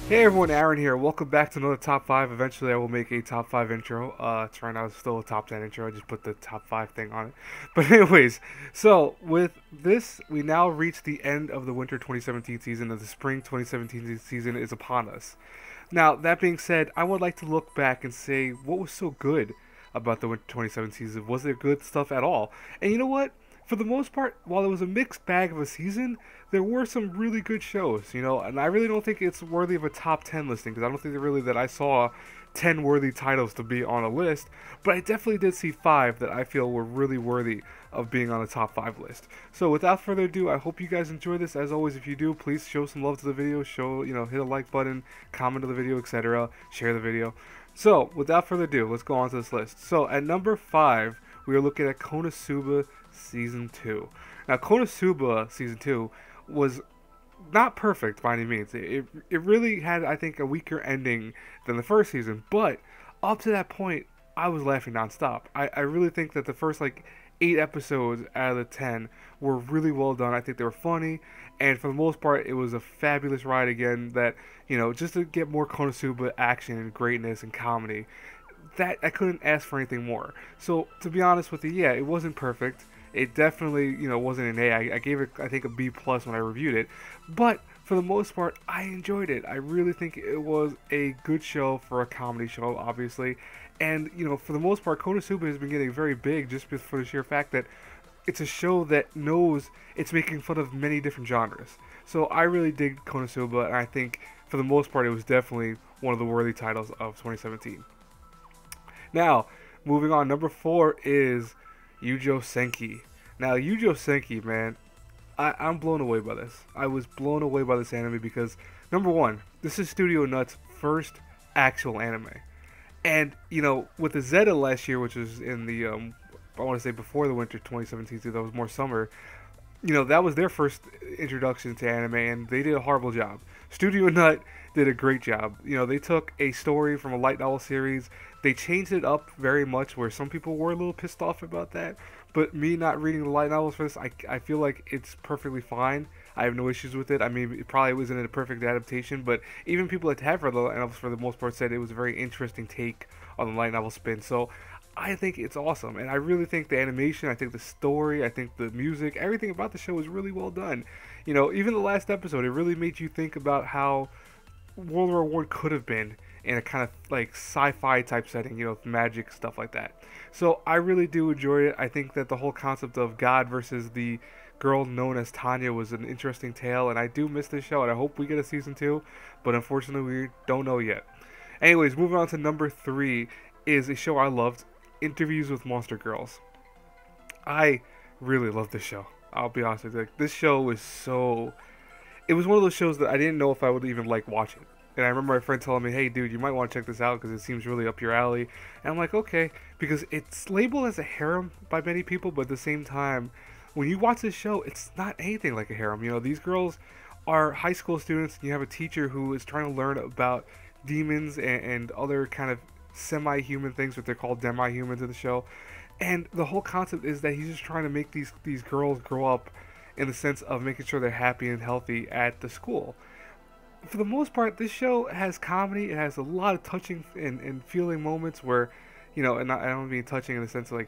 Hey everyone, Aaron here. Welcome back to another top 5. Eventually I will make a top 5 intro. It's right now it's still a top 10 intro. I just put the top 5 thing on it. But anyways, so with this, we now reach the end of the winter 2017 season, and the spring 2017 season is upon us. Now, that being said, I would like to look back and say what was so good about the winter 2017 season. Was there good stuff at all? And you know what? For the most part, while it was a mixed bag of a season, there were some really good shows, and I really don't think it's worthy of a top 10 listing, because I don't think really that I saw 10 worthy titles to be on a list, but I definitely did see 5 that I feel were really worthy of being on a top 5 list. So without further ado, I hope you guys enjoy this. As always, if you do, please show some love to the video, hit a like button, comment on the video, etc., share the video. So without further ado, let's go on to this list. So at number 5, we are looking at Konosuba Season 2. Now, Konosuba Season 2 was not perfect by any means. It really had, I think, a weaker ending than the first season, but up to that point, I was laughing nonstop. I really think that the first, 8 episodes out of the 10 were really well done. I think they were funny, and for the most part, it was a fabulous ride again that, just to get more Konosuba action and greatness and comedy, that I couldn't ask for anything more. So, to be honest with you, yeah, it wasn't perfect. It definitely, wasn't an A. I gave it, I think, a B plus when I reviewed it. But for the most part, I enjoyed it. I really think it was a good show for a comedy show, obviously. And, for the most part, Konosuba has been getting very big just for the sheer fact that it's a show that knows it's making fun of many different genres. So I really dig Konosuba, and I think, for the most part, it was definitely one of the worthy titles of 2017. Now, moving on, number 4 is Yujo Senki. Now, Yujo Senki, man, I'm blown away by this. I was blown away by this anime because, number 1, this is Studio Nut's first actual anime. And, with the Zeta last year, which was in the, I want to say before the winter 2017, so that was more summer, that was their first introduction to anime, and they did a horrible job. Studio Nut did a great job. They took a story from a light novel series, they changed it up very much, where some people were a little pissed off about that, but me not reading the light novels for this, I feel like it's perfectly fine. I have no issues with it. I mean, it probably wasn't a perfect adaptation, but even people that have read the light novels for the most part said it was a very interesting take on the light novel spin. So I think it's awesome, and I really think the animation, I think the story, I think the music, everything about the show is really well done. Even the last episode, it really made you think about how World War I could have been in a kind of sci-fi type setting, magic, stuff like that. So I really do enjoy it. I think that the whole concept of God versus the girl known as Tanya was an interesting tale, and I do miss this show, and I hope we get a season 2, but unfortunately we don't know yet. Anyways, moving on to number 3 is a show I loved, Interviews with Monster Girls. I really love this show. I'll be honest with you. This show was so... It was one of those shows that I didn't know if I would even like watching. And I remember my friend telling me, hey dude, you might want to check this out because it seems really up your alley. And I'm like, okay. Because it's labeled as a harem by many people, but at the same time, when you watch this show, it's not anything like a harem. These girls are high school students, and you have a teacher who is trying to learn about demons and other kind of semi-human things, what they're called demi-humans in the show. And the whole concept is that he's just trying to make these girls grow up in the sense of making sure they're happy and healthy at the school. For the most part, this show has comedy. It has a lot of touching and feeling moments where, and I don't mean touching in the sense of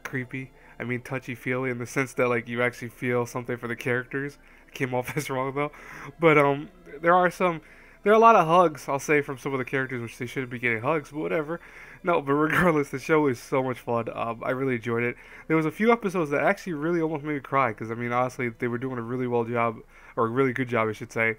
creepy. I mean touchy-feely in the sense that you actually feel something for the characters. It came off as wrong though, but there are a lot of hugs, I'll say, from some of the characters, which they shouldn't be getting hugs, but whatever. No, but regardless, the show is so much fun. I really enjoyed it. There was a few episodes that actually really almost made me cry, because, I mean, honestly, they were doing a really well job, or a really good job, I should say,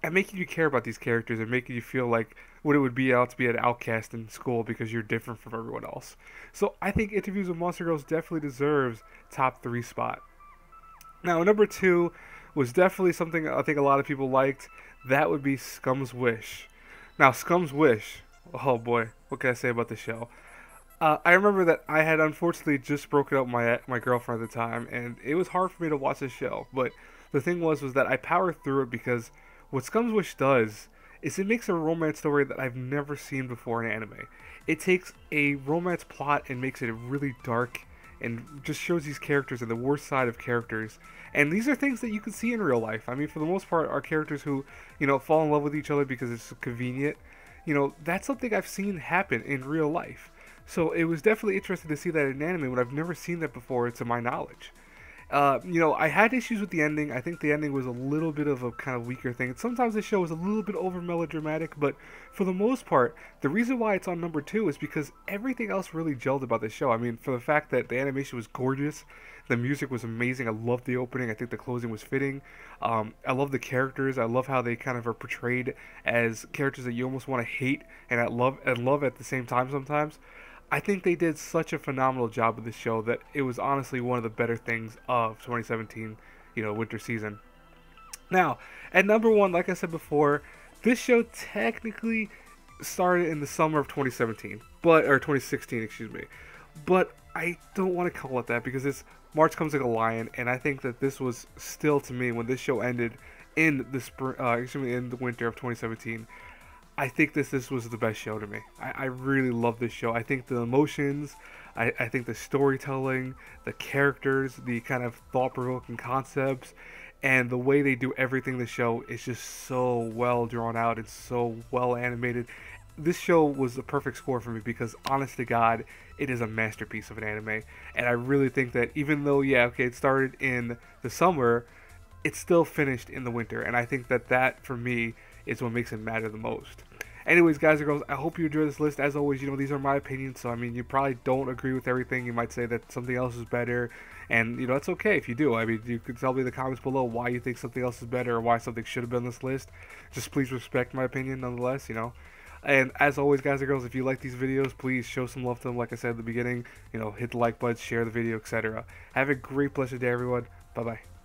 at making you care about these characters and making you feel like what it would be out to be an outcast in school because you're different from everyone else. So I think Interviews with Monster Girls definitely deserves top 3 spot. Now, number 2 was definitely something I think a lot of people liked. That would be Scum's Wish. Now, Scum's Wish, oh boy, what can I say about the show? I remember that I had unfortunately just broken up with my girlfriend at the time, and it was hard for me to watch this show. But the thing was that I powered through it because what Scum's Wish does is it makes a romance story that I've never seen before in anime. It takes a romance plot and makes it really dark and just shows these characters and the worst side of characters. And these are things that you can see in real life. I mean, for the most part, are characters who, fall in love with each other because it's convenient. That's something I've seen happen in real life. So it was definitely interesting to see that in anime when I've never seen that before, to my knowledge. I had issues with the ending. I think the ending was a little bit of a kind of weaker thing. Sometimes the show was a little bit over melodramatic, but for the most part, the reason why it's on number 2 is because everything else really gelled about the show. I mean, for the fact that the animation was gorgeous, the music was amazing. I loved the opening. I think the closing was fitting. I love the characters. I love how they kind of are portrayed as characters that you almost want to hate and love at the same time sometimes. I think they did such a phenomenal job with this show that it was honestly one of the better things of 2017, winter season. Now, at number 1, like I said before, this show technically started in the summer of 2017, or 2016, excuse me. But I don't want to call it that because it's March Comes Like a Lion, and I think that this was still, to me, when this show ended in the spring, in the winter of 2017. I think this was the best show to me. I really love this show. I think the emotions, I think the storytelling, the characters, the kind of thought-provoking concepts, and the way they do everything in the show is just so well drawn out. It's so well animated. This show was the perfect score for me because, honest to God, it is a masterpiece of an anime. And I really think that even though, it started in the summer, it still finished in the winter. And I think that for me, is what makes it matter the most. Anyways, guys and girls, I hope you enjoy this list. As always, these are my opinions, so I mean, you probably don't agree with everything. You might say that something else is better, and it's okay if you do. I mean, you can tell me in the comments below why you think something else is better or why something should have been on this list. Just please respect my opinion nonetheless, And as always, guys and girls, if you like these videos, please show some love to them. Like I said at the beginning, hit the like button, share the video, etc. Have a great, blessed day, everyone. Bye-bye.